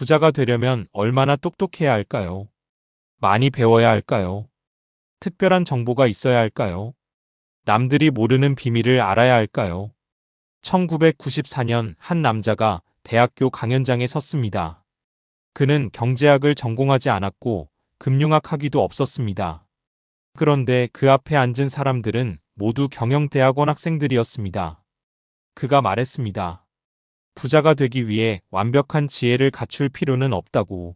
부자가 되려면 얼마나 똑똑해야 할까요? 많이 배워야 할까요? 특별한 정보가 있어야 할까요? 남들이 모르는 비밀을 알아야 할까요? 1994년 한 남자가 대학교 강연장에 섰습니다. 그는 경제학을 전공하지 않았고 금융학 학위도 없었습니다. 그런데 그 앞에 앉은 사람들은 모두 경영대학원 학생들이었습니다. 그가 말했습니다. 부자가 되기 위해 완벽한 지혜를 갖출 필요는 없다고.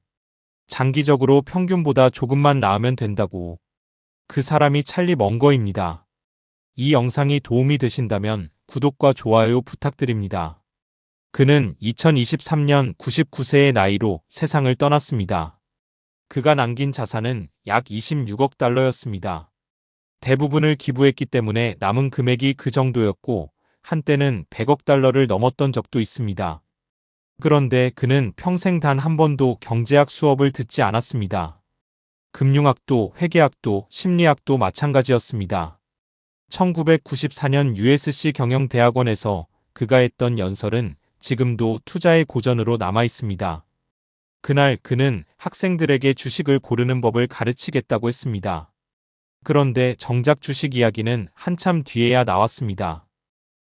장기적으로 평균보다 조금만 나으면 된다고. 그 사람이 찰리 멍거입니다. 이 영상이 도움이 되신다면 구독과 좋아요 부탁드립니다. 그는 2023년 99세의 나이로 세상을 떠났습니다. 그가 남긴 자산은 약 26억 달러였습니다. 대부분을 기부했기 때문에 남은 금액이 그 정도였고 한때는 100억 달러를 넘었던 적도 있습니다. 그런데 그는 평생 단 한 번도 경제학 수업을 듣지 않았습니다. 금융학도 회계학도 심리학도 마찬가지였습니다. 1994년 USC 경영대학원에서 그가 했던 연설은 지금도 투자의 고전으로 남아 있습니다. 그날 그는 학생들에게 주식을 고르는 법을 가르치겠다고 했습니다. 그런데 정작 주식 이야기는 한참 뒤에야 나왔습니다.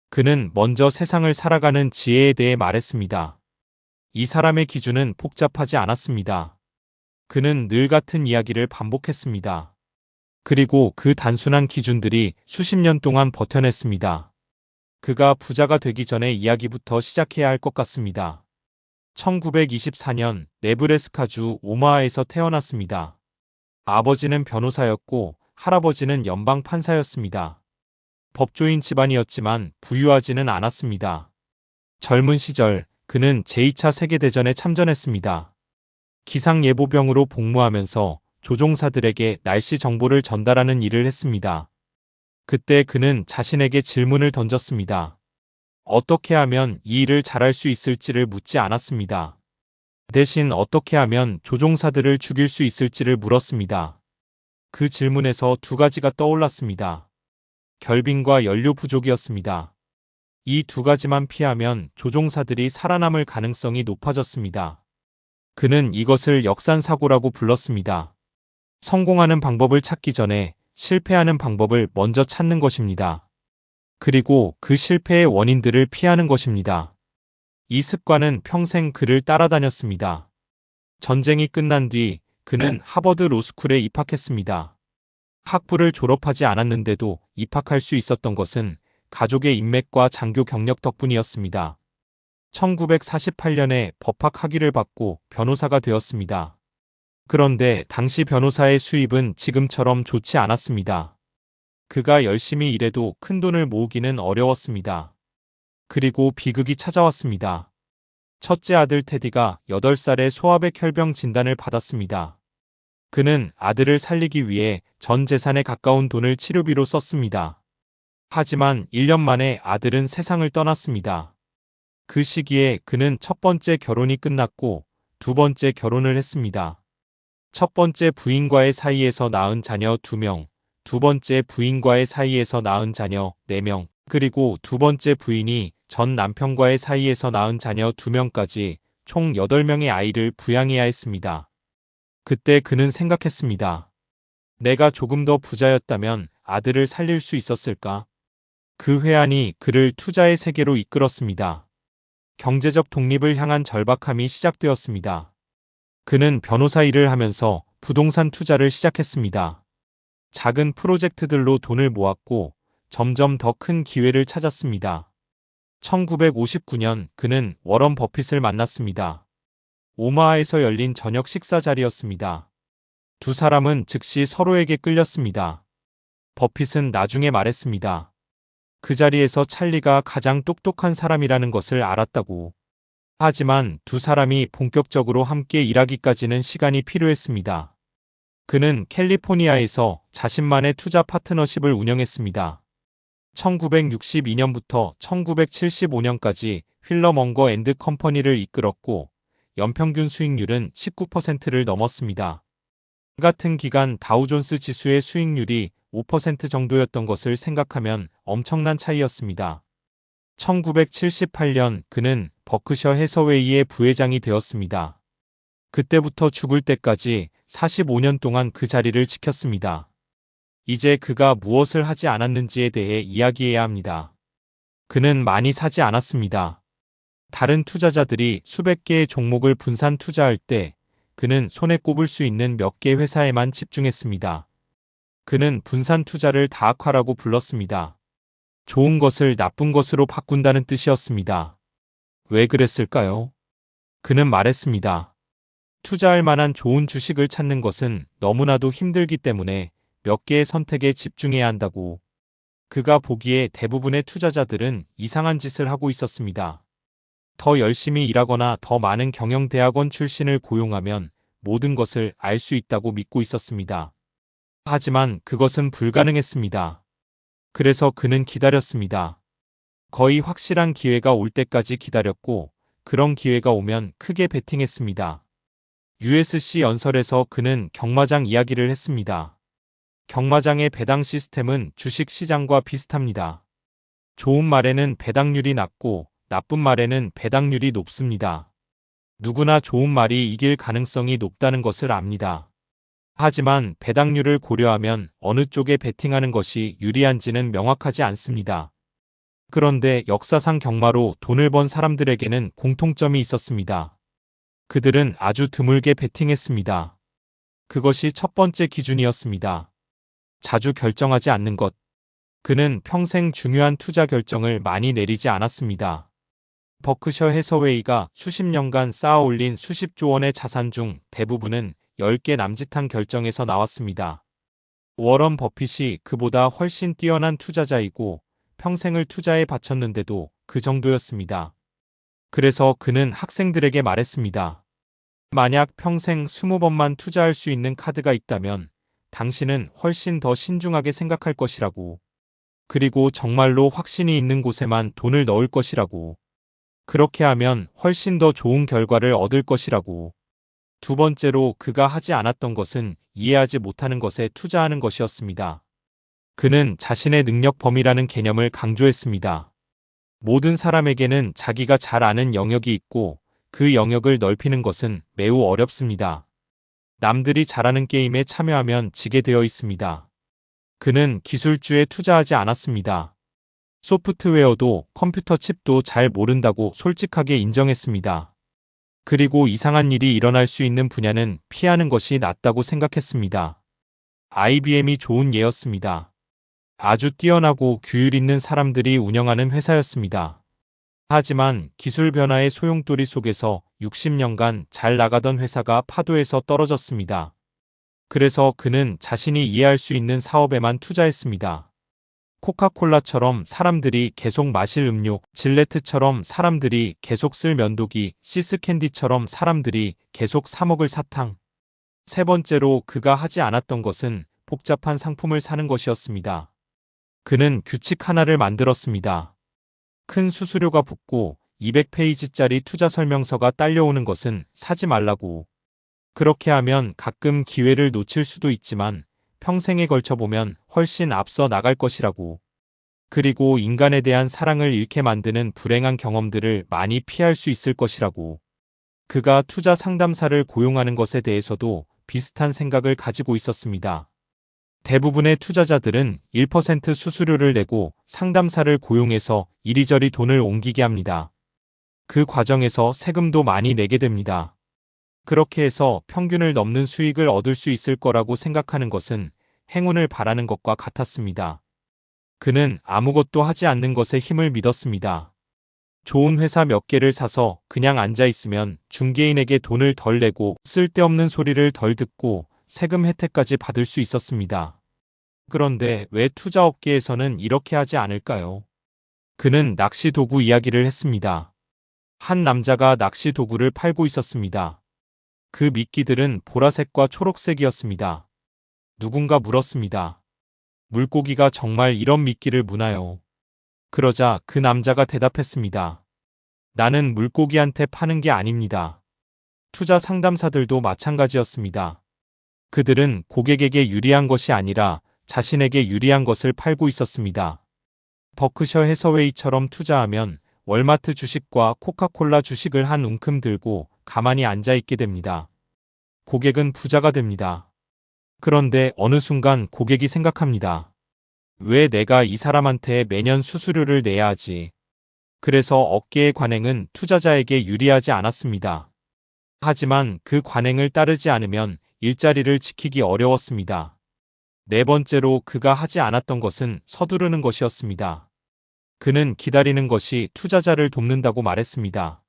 그는 먼저 세상을 살아가는 지혜에 대해 말했습니다. 이 사람의 기준은 복잡하지 않았습니다. 그는 늘 같은 이야기를 반복했습니다. 그리고 그 단순한 기준들이 수십 년 동안 버텨냈습니다. 그가 부자가 되기 전의 이야기부터 시작해야 할 것 같습니다. 1924년 네브래스카주 오마하에서 태어났습니다. 아버지는 변호사였고 할아버지는 연방 판사였습니다. 법조인 집안이었지만 부유하지는 않았습니다. 젊은 시절 그는 제2차 세계대전에 참전했습니다. 기상예보병으로 복무하면서 조종사들에게 날씨 정보를 전달하는 일을 했습니다. 그때 그는 자신에게 질문을 던졌습니다. 어떻게 하면 이 일을 잘할 수 있을지를 묻지 않았습니다. 대신 어떻게 하면 조종사들을 죽일 수 있을지를 물었습니다. 그 질문에서 두 가지가 떠올랐습니다. 결빙과 연료 부족이었습니다. 이 두 가지만 피하면 조종사들이 살아남을 가능성이 높아졌습니다. 그는 이것을 역산사고라고 불렀습니다. 성공하는 방법을 찾기 전에 실패하는 방법을 먼저 찾는 것입니다. 그리고 그 실패의 원인들을 피하는 것입니다. 이 습관은 평생 그를 따라다녔습니다. 전쟁이 끝난 뒤 그는 하버드 로스쿨에 입학했습니다. 학부를 졸업하지 않았는데도 입학할 수 있었던 것은 가족의 인맥과 장교 경력 덕분이었습니다. 1948년에 법학 학위를 받고 변호사가 되었습니다. 그런데 당시 변호사의 수입은 지금처럼 좋지 않았습니다. 그가 열심히 일해도 큰돈을 모으기는 어려웠습니다. 그리고 비극이 찾아왔습니다. 첫째 아들 테디가 8살에 소아백 혈병 진단을 받았습니다. 그는 아들을 살리기 위해 전 재산에 가까운 돈을 치료비로 썼습니다. 하지만 1년 만에 아들은 세상을 떠났습니다. 그 시기에 그는 첫 번째 결혼이 끝났고 두 번째 결혼을 했습니다. 첫 번째 부인과의 사이에서 낳은 자녀 2명, 두 번째 부인과의 사이에서 낳은 자녀 4명, 그리고 두 번째 부인이 전 남편과의 사이에서 낳은 자녀 2명까지 총 8명의 아이를 부양해야 했습니다. 그때 그는 생각했습니다. 내가 조금 더 부자였다면 아들을 살릴 수 있었을까? 그 회한이 그를 투자의 세계로 이끌었습니다. 경제적 독립을 향한 절박함이 시작되었습니다. 그는 변호사 일을 하면서 부동산 투자를 시작했습니다. 작은 프로젝트들로 돈을 모았고 점점 더 큰 기회를 찾았습니다. 1959년 그는 워런 버핏을 만났습니다. 오마하에서 열린 저녁 식사 자리였습니다. 두 사람은 즉시 서로에게 끌렸습니다. 버핏은 나중에 말했습니다. 그 자리에서 찰리가 가장 똑똑한 사람이라는 것을 알았다고. 하지만 두 사람이 본격적으로 함께 일하기까지는 시간이 필요했습니다. 그는 캘리포니아에서 자신만의 투자 파트너십을 운영했습니다. 1962년부터 1975년까지 휠러 멍거 앤드 컴퍼니를 이끌었고 연평균 수익률은 19%를 넘었습니다. 같은 기간 다우존스 지수의 수익률이 5% 정도였던 것을 생각하면 엄청난 차이였습니다. 1978년 그는 버크셔 해서웨이의 부회장이 되었습니다. 그때부터 죽을 때까지 45년 동안 그 자리를 지켰습니다. 이제 그가 무엇을 하지 않았는지에 대해 이야기해야 합니다. 그는 많이 사지 않았습니다. 다른 투자자들이 수백 개의 종목을 분산 투자할 때 그는 손에 꼽을 수 있는 몇 개 회사에만 집중했습니다. 그는 분산 투자를 다악화라고 불렀습니다. 좋은 것을 나쁜 것으로 바꾼다는 뜻이었습니다. 왜 그랬을까요? 그는 말했습니다. 투자할 만한 좋은 주식을 찾는 것은 너무나도 힘들기 때문에 몇 개의 선택에 집중해야 한다고. 그가 보기에 대부분의 투자자들은 이상한 짓을 하고 있었습니다. 더 열심히 일하거나 더 많은 경영대학원 출신을 고용하면 모든 것을 알 수 있다고 믿고 있었습니다. 하지만 그것은 불가능했습니다. 그래서 그는 기다렸습니다. 거의 확실한 기회가 올 때까지 기다렸고 그런 기회가 오면 크게 베팅했습니다. USC 연설에서 그는 경마장 이야기를 했습니다. 경마장의 배당 시스템은 주식 시장과 비슷합니다. 좋은 말에는 배당률이 낮고 나쁜 말에는 배당률이 높습니다. 누구나 좋은 말이 이길 가능성이 높다는 것을 압니다. 하지만 배당률을 고려하면 어느 쪽에 베팅하는 것이 유리한지는 명확하지 않습니다. 그런데 역사상 경마로 돈을 번 사람들에게는 공통점이 있었습니다. 그들은 아주 드물게 베팅했습니다. 그것이 첫 번째 기준이었습니다. 자주 결정하지 않는 것. 그는 평생 중요한 투자 결정을 많이 내리지 않았습니다. 버크셔 해서웨이가 수십 년간 쌓아 올린 수십조 원의 자산 중 대부분은 10개 남짓한 결정에서 나왔습니다. 워런 버핏이 그보다 훨씬 뛰어난 투자자이고 평생을 투자에 바쳤는데도 그 정도였습니다. 그래서 그는 학생들에게 말했습니다. 만약 평생 20번만 투자할 수 있는 카드가 있다면 당신은 훨씬 더 신중하게 생각할 것이라고. 그리고 정말로 확신이 있는 곳에만 돈을 넣을 것이라고. 그렇게 하면 훨씬 더 좋은 결과를 얻을 것이라고. 두 번째로 그가 하지 않았던 것은 이해하지 못하는 것에 투자하는 것이었습니다. 그는 자신의 능력 범위라는 개념을 강조했습니다. 모든 사람에게는 자기가 잘 아는 영역이 있고 그 영역을 넓히는 것은 매우 어렵습니다. 남들이 잘하는 게임에 참여하면 지게 되어 있습니다. 그는 기술주에 투자하지 않았습니다. 소프트웨어도 컴퓨터 칩도 잘 모른다고 솔직하게 인정했습니다. 그리고 이상한 일이 일어날 수 있는 분야는 피하는 것이 낫다고 생각했습니다. IBM이 좋은 예였습니다. 아주 뛰어나고 규율 있는 사람들이 운영하는 회사였습니다. 하지만 기술 변화의 소용돌이 속에서 60년간 잘 나가던 회사가 파도에서 떨어졌습니다. 그래서 그는 자신이 이해할 수 있는 사업에만 투자했습니다. 코카콜라처럼 사람들이 계속 마실 음료, 질레트처럼 사람들이 계속 쓸 면도기, 시스캔디처럼 사람들이 계속 사 먹을 사탕. 세 번째로 그가 하지 않았던 것은 복잡한 상품을 사는 것이었습니다. 그는 규칙 하나를 만들었습니다. 큰 수수료가 붙고 200페이지짜리 투자 설명서가 딸려오는 것은 사지 말라고. 그렇게 하면 가끔 기회를 놓칠 수도 있지만 평생에 걸쳐 보면 훨씬 앞서 나갈 것이라고. 그리고 인간에 대한 사랑을 잃게 만드는 불행한 경험들을 많이 피할 수 있을 것이라고. 그가 투자 상담사를 고용하는 것에 대해서도 비슷한 생각을 가지고 있었습니다. 대부분의 투자자들은 1% 수수료를 내고 상담사를 고용해서 이리저리 돈을 옮기게 합니다. 그 과정에서 세금도 많이 내게 됩니다. 그렇게 해서 평균을 넘는 수익을 얻을 수 있을 거라고 생각하는 것은 행운을 바라는 것과 같았습니다. 그는 아무것도 하지 않는 것에 힘을 믿었습니다. 좋은 회사 몇 개를 사서 그냥 앉아 있으면 중개인에게 돈을 덜 내고 쓸데없는 소리를 덜 듣고 세금 혜택까지 받을 수 있었습니다. 그런데 왜 투자업계에서는 이렇게 하지 않을까요? 그는 낚시 도구 이야기를 했습니다. 한 남자가 낚시 도구를 팔고 있었습니다. 그 미끼들은 보라색과 초록색이었습니다. 누군가 물었습니다. 물고기가 정말 이런 미끼를 무나요? 그러자 그 남자가 대답했습니다. 나는 물고기한테 파는 게 아닙니다. 투자 상담사들도 마찬가지였습니다. 그들은 고객에게 유리한 것이 아니라 자신에게 유리한 것을 팔고 있었습니다. 버크셔 해서웨이처럼 투자하면 월마트 주식과 코카콜라 주식을 한 움큼 들고 가만히 앉아 있게 됩니다. 고객은 부자가 됩니다. 그런데 어느 순간 고객이 생각합니다. 왜 내가 이 사람한테 매년 수수료를 내야 하지? 그래서 업계의 관행은 투자자에게 유리하지 않았습니다. 하지만 그 관행을 따르지 않으면 일자리를 지키기 어려웠습니다. 네 번째로 그가 하지 않았던 것은 서두르는 것이었습니다. 그는 기다리는 것이 투자자를 돕는다고 말했습니다.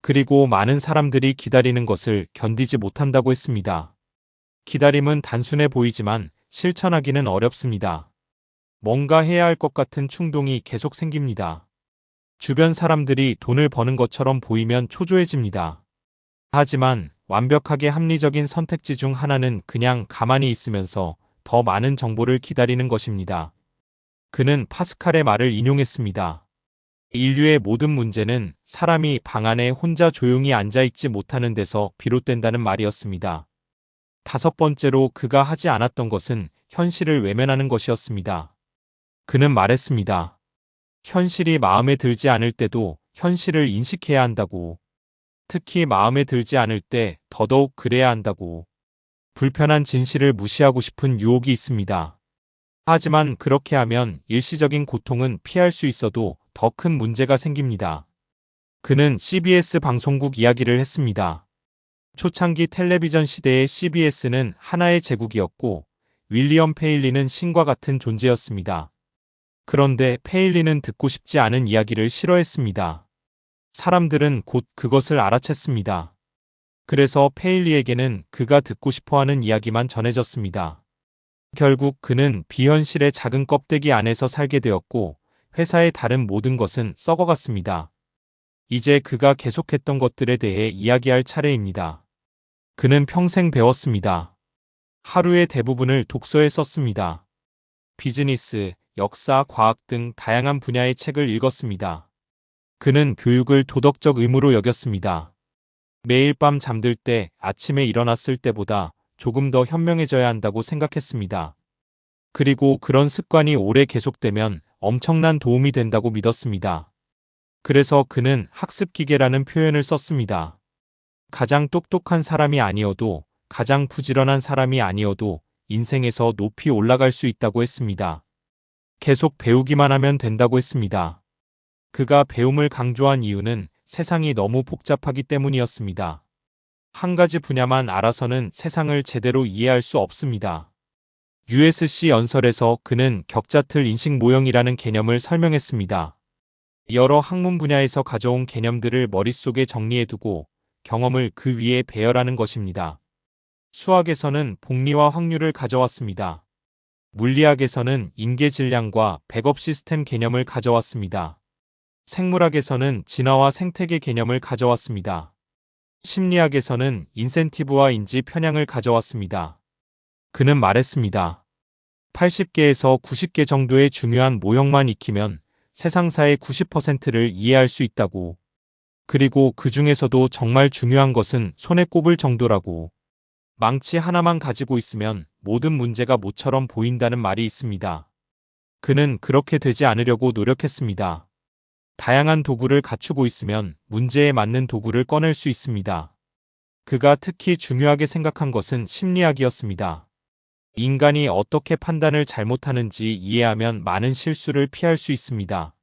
그리고 많은 사람들이 기다리는 것을 견디지 못한다고 했습니다. 기다림은 단순해 보이지만 실천하기는 어렵습니다. 뭔가 해야 할 것 같은 충동이 계속 생깁니다. 주변 사람들이 돈을 버는 것처럼 보이면 초조해집니다. 하지만 완벽하게 합리적인 선택지 중 하나는 그냥 가만히 있으면서 더 많은 정보를 기다리는 것입니다. 그는 파스칼의 말을 인용했습니다. 인류의 모든 문제는 사람이 방 안에 혼자 조용히 앉아있지 못하는 데서 비롯된다는 말이었습니다. 다섯 번째로 그가 하지 않았던 것은 현실을 외면하는 것이었습니다. 그는 말했습니다. 현실이 마음에 들지 않을 때도 현실을 인식해야 한다고. 특히 마음에 들지 않을 때 더더욱 그래야 한다고. 불편한 진실을 무시하고 싶은 유혹이 있습니다. 하지만 그렇게 하면 일시적인 고통은 피할 수 있어도 더 큰 문제가 생깁니다. 그는 CBS 방송국 이야기를 했습니다. 초창기 텔레비전 시대의 CBS는 하나의 제국이었고 윌리엄 페일리는 신과 같은 존재였습니다. 그런데 페일리는 듣고 싶지 않은 이야기를 싫어했습니다. 사람들은 곧 그것을 알아챘습니다. 그래서 페일리에게는 그가 듣고 싶어하는 이야기만 전해졌습니다. 결국 그는 비현실의 작은 껍데기 안에서 살게 되었고 회사의 다른 모든 것은 썩어갔습니다. 이제 그가 계속했던 것들에 대해 이야기할 차례입니다. 그는 평생 배웠습니다. 하루의 대부분을 독서에 썼습니다. 비즈니스, 역사, 과학 등 다양한 분야의 책을 읽었습니다. 그는 교육을 도덕적 의무로 여겼습니다. 매일 밤 잠들 때 아침에 일어났을 때보다 조금 더 현명해져야 한다고 생각했습니다. 그리고 그런 습관이 오래 계속되면 엄청난 도움이 된다고 믿었습니다. 그래서 그는 학습기계라는 표현을 썼습니다. 가장 똑똑한 사람이 아니어도 가장 부지런한 사람이 아니어도 인생에서 높이 올라갈 수 있다고 했습니다. 계속 배우기만 하면 된다고 했습니다. 그가 배움을 강조한 이유는 세상이 너무 복잡하기 때문이었습니다. 한 가지 분야만 알아서는 세상을 제대로 이해할 수 없습니다. USC 연설에서 그는 격자틀 인식 모형이라는 개념을 설명했습니다. 여러 학문 분야에서 가져온 개념들을 머릿속에 정리해두고 경험을 그 위에 배열하는 것입니다. 수학에서는 복리와 확률을 가져왔습니다. 물리학에서는 인계 질량과 백업 시스템 개념을 가져왔습니다. 생물학에서는 진화와 생태계 개념을 가져왔습니다. 심리학에서는 인센티브와 인지 편향을 가져왔습니다. 그는 말했습니다. 80개에서 90개 정도의 중요한 모형만 익히면 세상사의 90%를 이해할 수 있다고. 그리고 그 중에서도 정말 중요한 것은 손에 꼽을 정도라고. 망치 하나만 가지고 있으면 모든 문제가 모처럼 보인다는 말이 있습니다. 그는 그렇게 되지 않으려고 노력했습니다. 다양한 도구를 갖추고 있으면 문제에 맞는 도구를 꺼낼 수 있습니다. 그가 특히 중요하게 생각한 것은 심리학이었습니다. 인간이 어떻게 판단을 잘못하는지 이해하면 많은 실수를 피할 수 있습니다.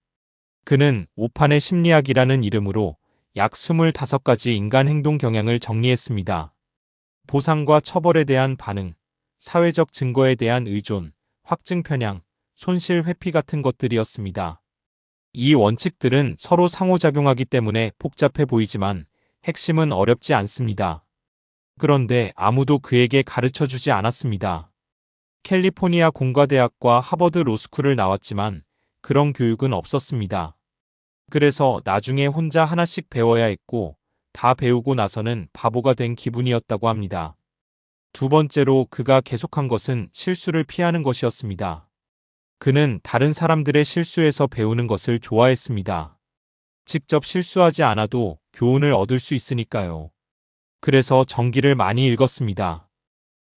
그는 오판의 심리학이라는 이름으로 약 25가지 인간 행동 경향을 정리했습니다. 보상과 처벌에 대한 반응, 사회적 증거에 대한 의존, 확증 편향, 손실 회피 같은 것들이었습니다. 이 원칙들은 서로 상호작용하기 때문에 복잡해 보이지만 핵심은 어렵지 않습니다. 그런데 아무도 그에게 가르쳐 주지 않았습니다. 캘리포니아 공과대학과 하버드 로스쿨을 나왔지만 그런 교육은 없었습니다. 그래서 나중에 혼자 하나씩 배워야 했고 다 배우고 나서는 바보가 된 기분이었다고 합니다. 두 번째로 그가 계속한 것은 실수를 피하는 것이었습니다. 그는 다른 사람들의 실수에서 배우는 것을 좋아했습니다. 직접 실수하지 않아도 교훈을 얻을 수 있으니까요. 그래서 전기를 많이 읽었습니다.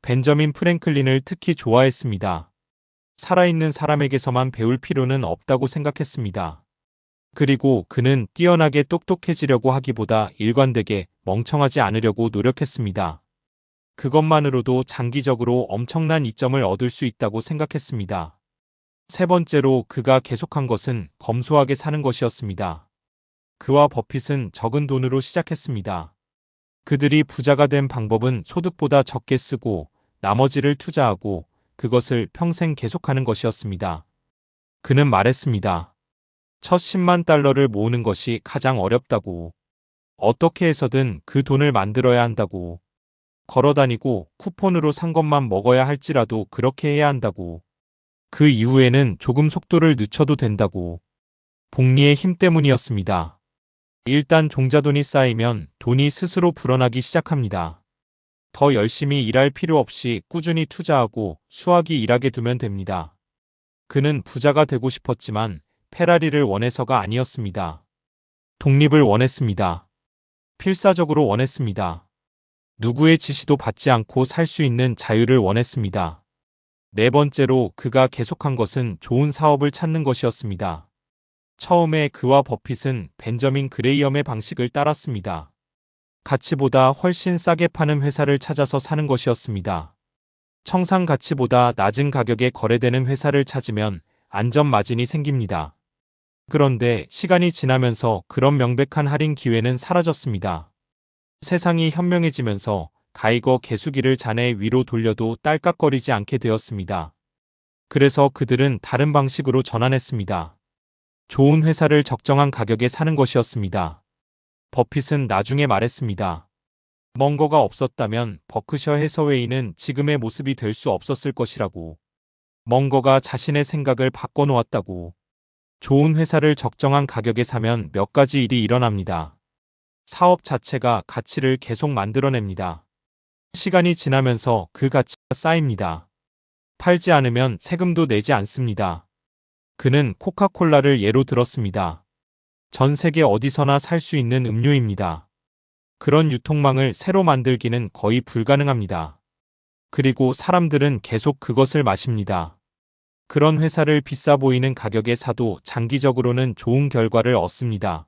벤저민 프랭클린을 특히 좋아했습니다. 살아있는 사람에게서만 배울 필요는 없다고 생각했습니다. 그리고 그는 뛰어나게 똑똑해지려고 하기보다 일관되게 멍청하지 않으려고 노력했습니다. 그것만으로도 장기적으로 엄청난 이점을 얻을 수 있다고 생각했습니다. 세 번째로 그가 계속한 것은 검소하게 사는 것이었습니다. 그와 버핏은 적은 돈으로 시작했습니다. 그들이 부자가 된 방법은 소득보다 적게 쓰고 나머지를 투자하고 그것을 평생 계속하는 것이었습니다. 그는 말했습니다. 첫 10만 달러를 모으는 것이 가장 어렵다고. 어떻게 해서든 그 돈을 만들어야 한다고. 걸어다니고 쿠폰으로 산 것만 먹어야 할지라도 그렇게 해야 한다고. 그 이후에는 조금 속도를 늦춰도 된다고. 복리의 힘 때문이었습니다. 일단 종자돈이 쌓이면 돈이 스스로 불어나기 시작합니다. 더 열심히 일할 필요 없이 꾸준히 투자하고 수학이 일하게 두면 됩니다. 그는 부자가 되고 싶었지만 페라리를 원해서가 아니었습니다. 독립을 원했습니다. 필사적으로 원했습니다. 누구의 지시도 받지 않고 살 수 있는 자유를 원했습니다. 네 번째로 그가 계속한 것은 좋은 사업을 찾는 것이었습니다. 처음에 그와 버핏은 벤저민 그레이엄의 방식을 따랐습니다. 가치보다 훨씬 싸게 파는 회사를 찾아서 사는 것이었습니다. 청산 가치보다 낮은 가격에 거래되는 회사를 찾으면 안전 마진이 생깁니다. 그런데 시간이 지나면서 그런 명백한 할인 기회는 사라졌습니다. 세상이 현명해지면서 가이거 개수기를 잔해 위로 돌려도 딸깍거리지 않게 되었습니다. 그래서 그들은 다른 방식으로 전환했습니다. 좋은 회사를 적정한 가격에 사는 것이었습니다. 버핏은 나중에 말했습니다. 멍거가 없었다면 버크셔 해서웨이는 지금의 모습이 될 수 없었을 것이라고. 멍거가 자신의 생각을 바꿔놓았다고. 좋은 회사를 적정한 가격에 사면 몇 가지 일이 일어납니다. 사업 자체가 가치를 계속 만들어냅니다. 시간이 지나면서 그 가치가 쌓입니다. 팔지 않으면 세금도 내지 않습니다. 그는 코카콜라를 예로 들었습니다. 전 세계 어디서나 살 수 있는 음료입니다. 그런 유통망을 새로 만들기는 거의 불가능합니다. 그리고 사람들은 계속 그것을 마십니다. 그런 회사를 비싸 보이는 가격에 사도 장기적으로는 좋은 결과를 얻습니다.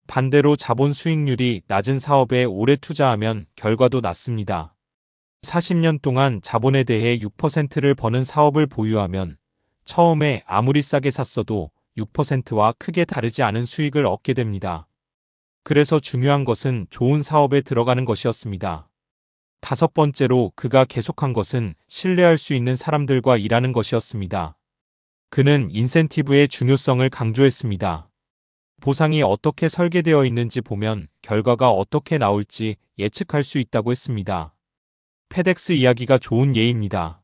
반대로 자본 수익률이 낮은 사업에 오래 투자하면 결과도 낮습니다. 40년 동안 자본에 대해 6%를 버는 사업을 보유하면 처음에 아무리 싸게 샀어도 6%와 크게 다르지 않은 수익을 얻게 됩니다. 그래서 중요한 것은 좋은 사업에 들어가는 것이었습니다. 다섯 번째로 그가 계속한 것은 신뢰할 수 있는 사람들과 일하는 것이었습니다. 그는 인센티브의 중요성을 강조했습니다. 보상이 어떻게 설계되어 있는지 보면 결과가 어떻게 나올지 예측할 수 있다고 했습니다. 페덱스 이야기가 좋은 예입니다.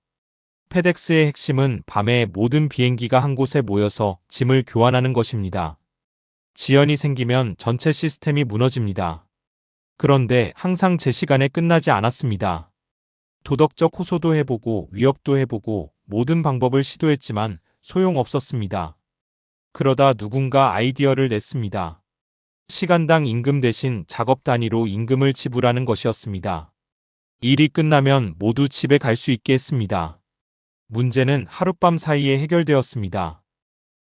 페덱스의 핵심은 밤에 모든 비행기가 한 곳에 모여서 짐을 교환하는 것입니다. 지연이 생기면 전체 시스템이 무너집니다. 그런데 항상 제 시간에 끝나지 않았습니다. 도덕적 호소도 해보고 위협도 해보고 모든 방법을 시도했지만 소용없었습니다. 그러다 누군가 아이디어를 냈습니다. 시간당 임금 대신 작업 단위로 임금을 지불하는 것이었습니다. 일이 끝나면 모두 집에 갈 수 있게 했습니다. 문제는 하룻밤 사이에 해결되었습니다.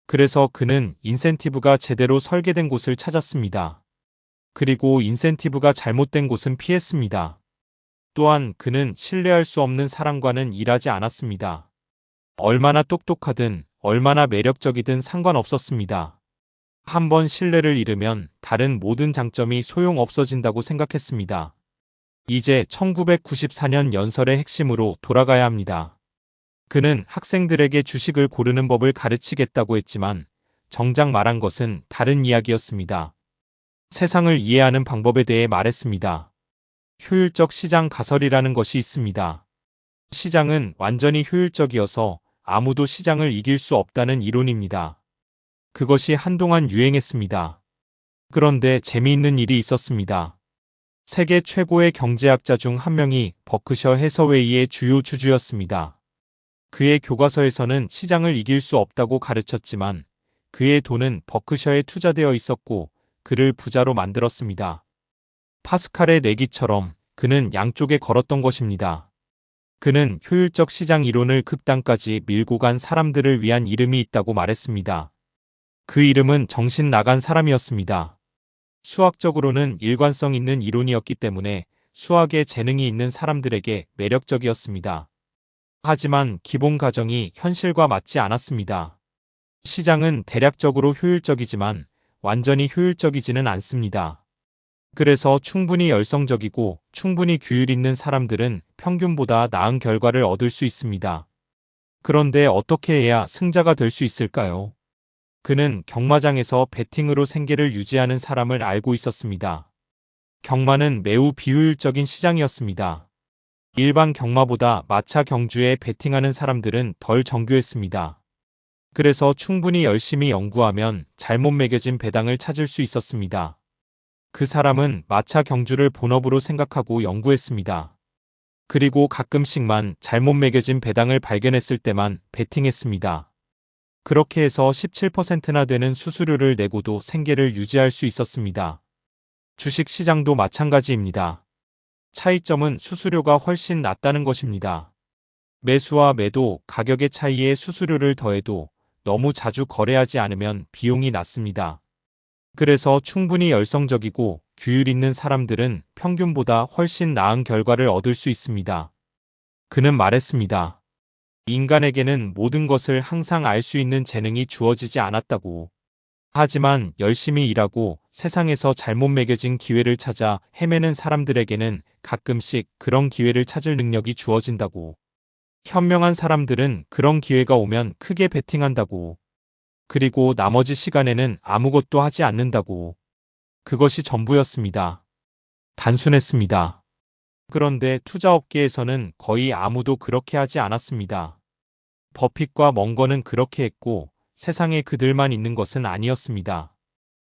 그래서 그는 인센티브가 제대로 설계된 곳을 찾았습니다. 그리고 인센티브가 잘못된 곳은 피했습니다. 또한 그는 신뢰할 수 없는 사람과는 일하지 않았습니다. 얼마나 똑똑하든 얼마나 매력적이든 상관없었습니다. 한번 신뢰를 잃으면 다른 모든 장점이 소용없어진다고 생각했습니다. 이제 1994년 연설의 핵심으로 돌아가야 합니다. 그는 학생들에게 주식을 고르는 법을 가르치겠다고 했지만 정작 말한 것은 다른 이야기였습니다. 세상을 이해하는 방법에 대해 말했습니다. 효율적 시장 가설이라는 것이 있습니다. 시장은 완전히 효율적이어서 아무도 시장을 이길 수 없다는 이론입니다. 그것이 한동안 유행했습니다. 그런데 재미있는 일이 있었습니다. 세계 최고의 경제학자 중 한 명이 버크셔 해서웨이의 주요 주주였습니다. 그의 교과서에서는 시장을 이길 수 없다고 가르쳤지만 그의 돈은 버크셔에 투자되어 있었고 그를 부자로 만들었습니다. 파스칼의 내기처럼 그는 양쪽에 걸었던 것입니다. 그는 효율적 시장 이론을 극단까지 밀고 간 사람들을 위한 이름이 있다고 말했습니다. 그 이름은 정신 나간 사람이었습니다. 수학적으로는 일관성 있는 이론이었기 때문에 수학에 재능이 있는 사람들에게 매력적이었습니다. 하지만 기본 가정이 현실과 맞지 않았습니다. 시장은 대략적으로 효율적이지만 완전히 효율적이지는 않습니다. 그래서 충분히 열성적이고 충분히 규율 있는 사람들은 평균보다 나은 결과를 얻을 수 있습니다. 그런데 어떻게 해야 승자가 될 수 있을까요? 그는 경마장에서 베팅으로 생계를 유지하는 사람을 알고 있었습니다. 경마는 매우 비효율적인 시장이었습니다. 일반 경마보다 마차 경주에 베팅하는 사람들은 덜 정교했습니다. 그래서 충분히 열심히 연구하면 잘못 매겨진 배당을 찾을 수 있었습니다. 그 사람은 마차 경주를 본업으로 생각하고 연구했습니다. 그리고 가끔씩만 잘못 매겨진 배당을 발견했을 때만 베팅했습니다. 그렇게 해서 17%나 되는 수수료를 내고도 생계를 유지할 수 있었습니다. 주식 시장도 마찬가지입니다. 차이점은 수수료가 훨씬 낮다는 것입니다. 매수와 매도 가격의 차이에 수수료를 더해도 너무 자주 거래하지 않으면 비용이 낮습니다. 그래서 충분히 열성적이고 규율 있는 사람들은 평균보다 훨씬 나은 결과를 얻을 수 있습니다. 그는 말했습니다. 인간에게는 모든 것을 항상 알 수 있는 재능이 주어지지 않았다고. 하지만 열심히 일하고 세상에서 잘못 매겨진 기회를 찾아 헤매는 사람들에게는 가끔씩 그런 기회를 찾을 능력이 주어진다고. 현명한 사람들은 그런 기회가 오면 크게 베팅한다고. 그리고 나머지 시간에는 아무것도 하지 않는다고. 그것이 전부였습니다. 단순했습니다. 그런데 투자업계에서는 거의 아무도 그렇게 하지 않았습니다. 버핏과 멍건은 그렇게 했고 세상에 그들만 있는 것은 아니었습니다.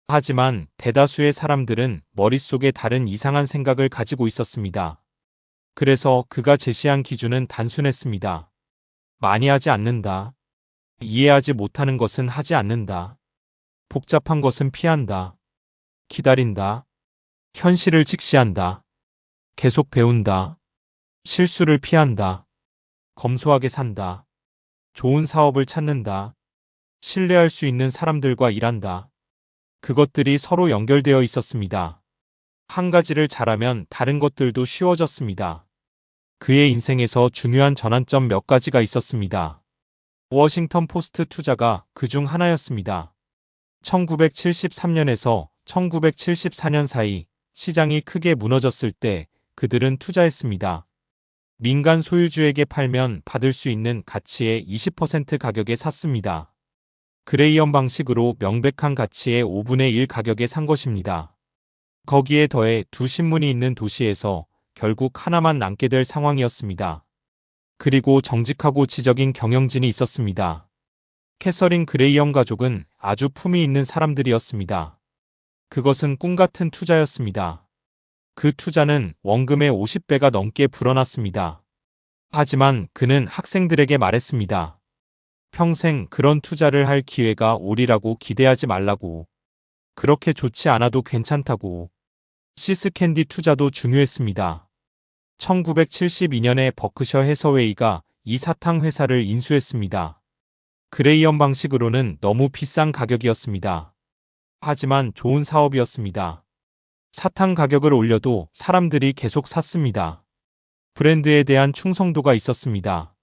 하지만 대다수의 사람들은 머릿속에 다른 이상한 생각을 가지고 있었습니다. 그래서 그가 제시한 기준은 단순했습니다. 많이 하지 않는다. 이해하지 못하는 것은 하지 않는다. 복잡한 것은 피한다. 기다린다. 현실을 직시한다. 계속 배운다. 실수를 피한다. 검소하게 산다. 좋은 사업을 찾는다. 신뢰할 수 있는 사람들과 일한다. 그것들이 서로 연결되어 있었습니다. 한 가지를 잘하면 다른 것들도 쉬워졌습니다. 그의 인생에서 중요한 전환점 몇 가지가 있었습니다. 워싱턴 포스트 투자가 그 중 하나였습니다. 1973년에서 1974년 사이 시장이 크게 무너졌을 때 그들은 투자했습니다. 민간 소유주에게 팔면 받을 수 있는 가치의 20% 가격에 샀습니다. 그레이엄 방식으로 명백한 가치의 5분의 1 가격에 산 것입니다. 거기에 더해 두 신문이 있는 도시에서 결국 하나만 남게 될 상황이었습니다. 그리고 정직하고 지적인 경영진이 있었습니다. 캐서린 그레이엄 가족은 아주 품위 있는 사람들이었습니다. 그것은 꿈같은 투자였습니다. 그 투자는 원금의 50배가 넘게 불어났습니다. 하지만 그는 학생들에게 말했습니다. 평생 그런 투자를 할 기회가 오리라고 기대하지 말라고. 그렇게 좋지 않아도 괜찮다고. 시스캔디 투자도 중요했습니다. 1972년에 버크셔 해서웨이가 이 사탕 회사를 인수했습니다. 그레이엄 방식으로는 너무 비싼 가격이었습니다. 하지만 좋은 사업이었습니다. 사탕 가격을 올려도 사람들이 계속 샀습니다. 브랜드에 대한 충성도가 있었습니다.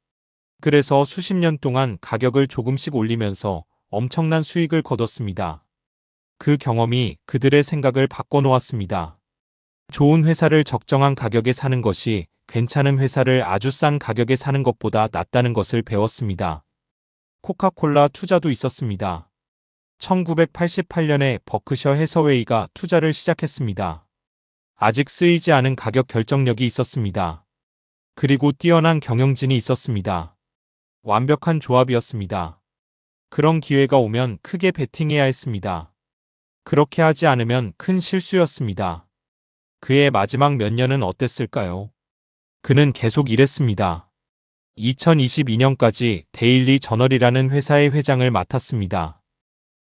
그래서 수십 년 동안 가격을 조금씩 올리면서 엄청난 수익을 거뒀습니다. 그 경험이 그들의 생각을 바꿔놓았습니다. 좋은 회사를 적정한 가격에 사는 것이 괜찮은 회사를 아주 싼 가격에 사는 것보다 낫다는 것을 배웠습니다. 코카콜라 투자도 있었습니다. 1988년에 버크셔 해서웨이가 투자를 시작했습니다. 아직 쓰이지 않은 가격 결정력이 있었습니다. 그리고 뛰어난 경영진이 있었습니다. 완벽한 조합이었습니다. 그런 기회가 오면 크게 베팅해야 했습니다. 그렇게 하지 않으면 큰 실수였습니다. 그의 마지막 몇 년은 어땠을까요? 그는 계속 일했습니다. 2022년까지 데일리 저널이라는 회사의 회장을 맡았습니다.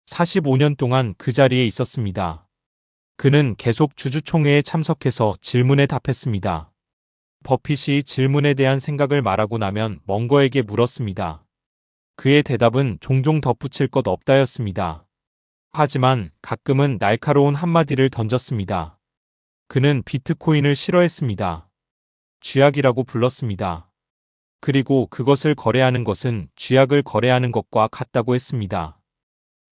45년 동안 그 자리에 있었습니다. 그는 계속 주주총회에 참석해서 질문에 답했습니다. 버핏이 질문에 대한 생각을 말하고 나면 멍거에게 물었습니다. 그의 대답은 종종 덧붙일 것 없다였습니다. 하지만 가끔은 날카로운 한마디를 던졌습니다. 그는 비트코인을 싫어했습니다. 쥐약이라고 불렀습니다. 그리고 그것을 거래하는 것은 쥐약을 거래하는 것과 같다고 했습니다.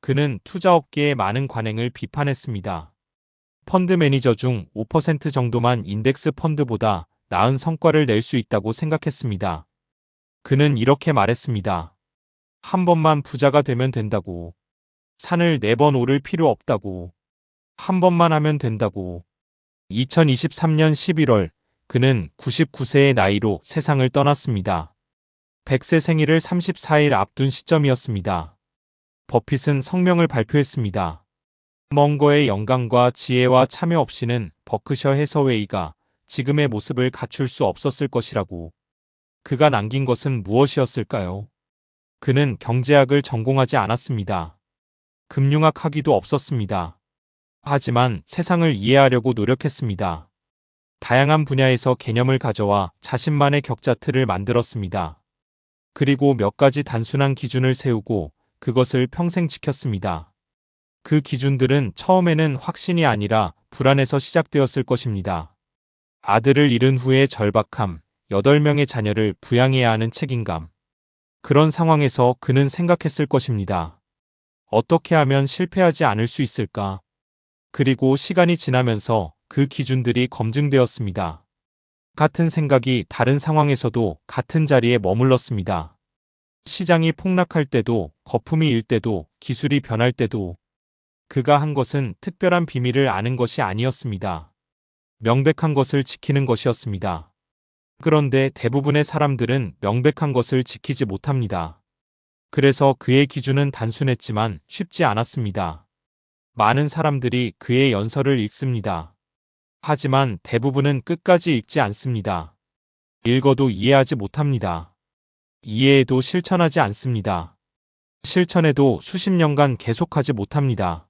그는 투자업계의 많은 관행을 비판했습니다. 펀드 매니저 중 5% 정도만 인덱스 펀드보다 나은 성과를 낼 수 있다고 생각했습니다. 그는 이렇게 말했습니다. 한 번만 부자가 되면 된다고. 산을 4번 오를 필요 없다고. 한 번만 하면 된다고. 2023년 11월 그는 99세의 나이로 세상을 떠났습니다. 100세 생일을 34일 앞둔 시점이었습니다. 버핏은 성명을 발표했습니다. 멍거의 영감과 지혜와 참여 없이는 버크셔 해서웨이가 지금의 모습을 갖출 수 없었을 것이라고. 그가 남긴 것은 무엇이었을까요? 그는 경제학을 전공하지 않았습니다. 금융학 학위도 없었습니다. 하지만 세상을 이해하려고 노력했습니다. 다양한 분야에서 개념을 가져와 자신만의 격자틀을 만들었습니다. 그리고 몇 가지 단순한 기준을 세우고 그것을 평생 지켰습니다. 그 기준들은 처음에는 확신이 아니라 불안에서 시작되었을 것입니다. 아들을 잃은 후의 절박함, 8명의 자녀를 부양해야 하는 책임감. 그런 상황에서 그는 생각했을 것입니다. 어떻게 하면 실패하지 않을 수 있을까? 그리고 시간이 지나면서 그 기준들이 검증되었습니다. 같은 생각이 다른 상황에서도 같은 자리에 머물렀습니다. 시장이 폭락할 때도, 거품이 일 때도, 기술이 변할 때도 그가 한 것은 특별한 비밀을 아는 것이 아니었습니다. 명백한 것을 지키는 것이었습니다. 그런데 대부분의 사람들은 명백한 것을 지키지 못합니다. 그래서 그의 기준은 단순했지만 쉽지 않았습니다. 많은 사람들이 그의 연설을 읽습니다. 하지만 대부분은 끝까지 읽지 않습니다. 읽어도 이해하지 못합니다. 이해해도 실천하지 않습니다. 실천해도 수십 년간 계속하지 못합니다.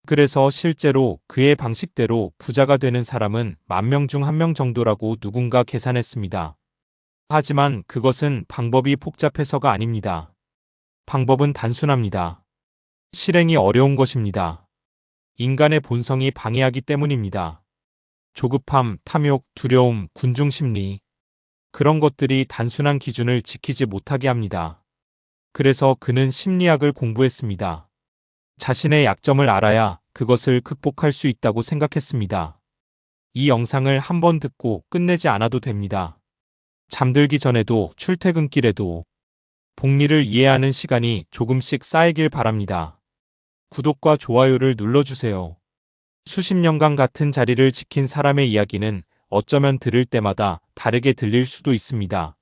그래서 실제로 그의 방식대로 부자가 되는 사람은 10,000명 중 1명 정도라고 누군가 계산했습니다. 하지만 그것은 방법이 복잡해서가 아닙니다. 방법은 단순합니다. 실행이 어려운 것입니다. 인간의 본성이 방해하기 때문입니다. 조급함, 탐욕, 두려움, 군중심리. 그런 것들이 단순한 기준을 지키지 못하게 합니다. 그래서 그는 심리학을 공부했습니다. 자신의 약점을 알아야 그것을 극복할 수 있다고 생각했습니다. 이 영상을 한번 듣고 끝내지 않아도 됩니다. 잠들기 전에도 출퇴근길에도 복리를 이해하는 시간이 조금씩 쌓이길 바랍니다. 구독과 좋아요를 눌러주세요. 수십 년간 같은 자리를 지킨 사람의 이야기는 어쩌면 들을 때마다 다르게 들릴 수도 있습니다.